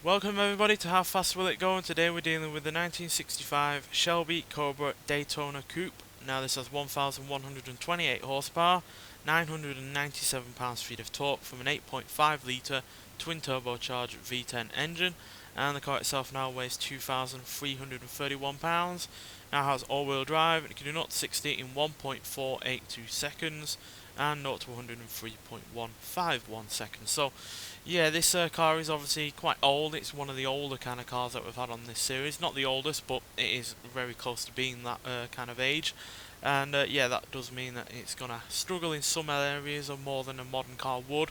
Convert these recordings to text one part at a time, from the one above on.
Welcome everybody to How Fast Will It Go, and today we're dealing with the 1965 Shelby Cobra Daytona Coupe. Now this has 1,128 horsepower, 997 pounds-feet of torque from an 8.5 litre twin turbocharged V10 engine, and the car itself now weighs 2,331 pounds. Now has all-wheel drive and it can do 0 to 60 in 1.482 seconds and 0 to 100 in 3.151 seconds. So yeah, this car is obviously quite old. It's one of the older kind of cars that we've had on this series. Not the oldest, but it is very close to being that kind of age. And yeah, that does mean that it's going to struggle in some areas or more than a modern car would.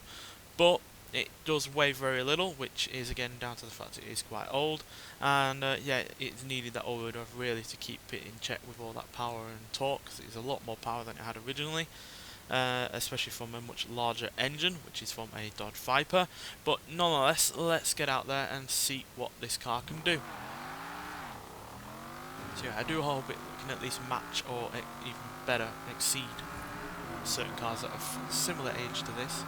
But it does weigh very little, which is again down to the fact it is quite old. And yeah, it's needed that all-wheel drive really to keep it in check with all that power and torque, because it's a lot more power than it had originally. Especially from a much larger engine, which is from a Dodge Viper. But nonetheless, let's get out there and see what this car can do. So yeah, I do hope it can at least match or even better exceed certain cars that are similar age to this.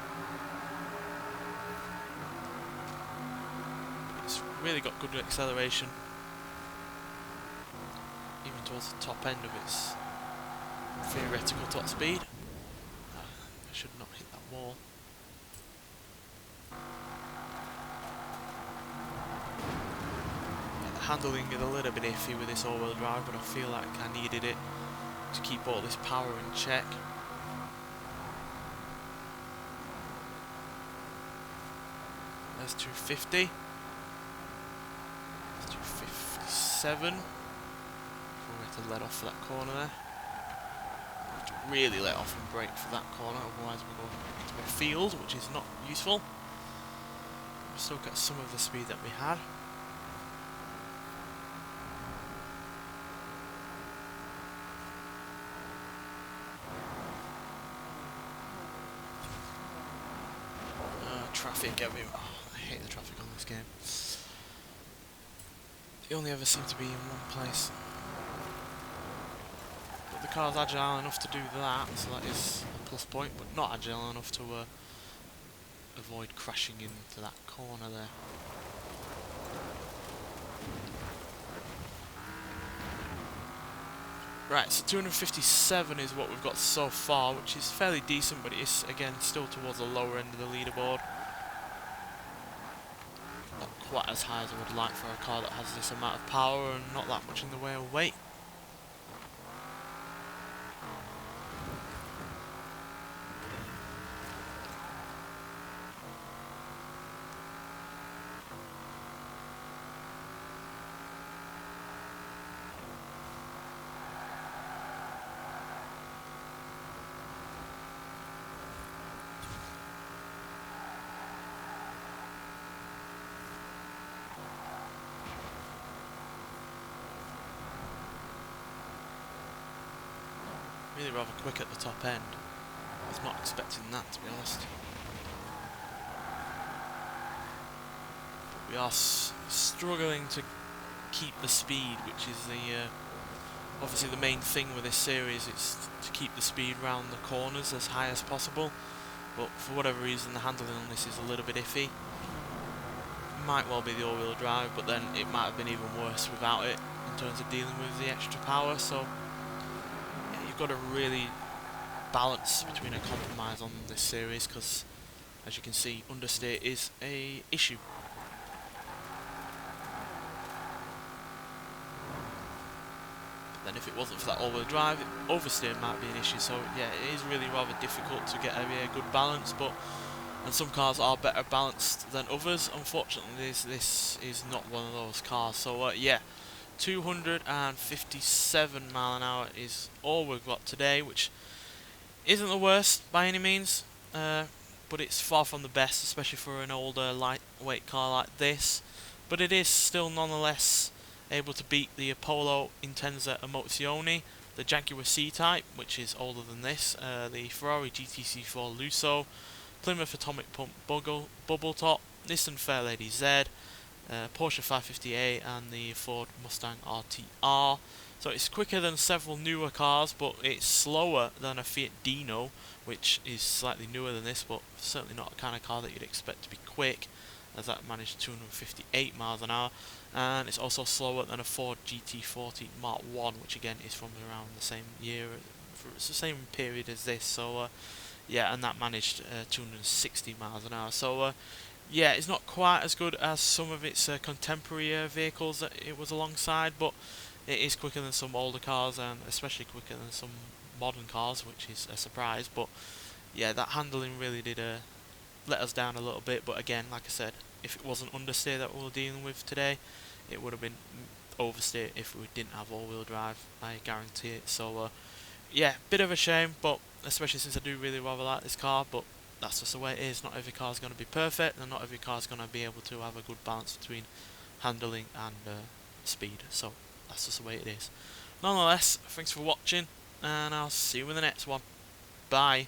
It's really got good acceleration, even towards the top end of its theoretical top speed. I should not hit that wall. Yeah, the handling is a little bit iffy with this all-wheel drive, but I feel like I needed it to keep all this power in check. There's 250. There's 257. Before we have to let off for that corner there. Really let off and brake for that corner, otherwise we'll go into a field, which is not useful. We'll still get some of the speed that we had. Traffic everywhere. Oh, I hate the traffic on this game. They only ever seem to be in one place. The car's agile enough to do that, so that is a plus point, but not agile enough to avoid crashing into that corner there. Right, so 257 is what we've got so far, which is fairly decent, but it is, again, still towards the lower end of the leaderboard. Not quite as high as I would like for a car that has this amount of power and not that much in the way of weight. Really rather quick at the top end. I was not expecting that, to be honest. But we are struggling to keep the speed, which is the obviously the main thing with this series. It's to keep the speed round the corners as high as possible. But for whatever reason, the handling on this is a little bit iffy. Might well be the all-wheel drive, but then it might have been even worse without it in terms of dealing with the extra power. So you've got to really balance between a compromise on this series, because as you can see, understeer is a issue. But then if it wasn't for that all-wheel drive, oversteer might be an issue. So yeah, it is really rather difficult to get a good balance, and some cars are better balanced than others. Unfortunately, this is not one of those cars. So yeah, 257 mile an hour is all we've got today, which isn't the worst by any means, but it's far from the best, especially for an older lightweight car like this. But it is still nonetheless able to beat the Apollo Intensa Emozioni, the Jaguar C-Type, which is older than this, the Ferrari GTC4 Lusso, Plymouth Atomic Pump Bubble Top, Nissan Fairlady Z, Porsche 558 and the Ford Mustang RTR. So it's quicker than several newer cars, but it's slower than a Fiat Dino, which is slightly newer than this, but certainly not a kind of car that you'd expect to be quick. as that managed 258 miles an hour, and it's also slower than a Ford GT40 Mark 1, which again is from around the same year, it's the same period as this. So yeah, and that managed 260 miles an hour. So yeah, it's not quite as good as some of its contemporary vehicles that it was alongside, but it is quicker than some older cars, and especially quicker than some modern cars, which is a surprise. But yeah, that handling really did let us down a little bit. But again, like I said, if it wasn't understeer that we were dealing with today, it would have been oversteer if we didn't have all-wheel drive, I guarantee it. So yeah, bit of a shame, but especially since I do really rather like this car. But that's just the way it is. Not every car is going to be perfect, and not every car is going to be able to have a good balance between handling and speed. So that's just the way it is. Nonetheless, thanks for watching, and I'll see you in the next one. Bye.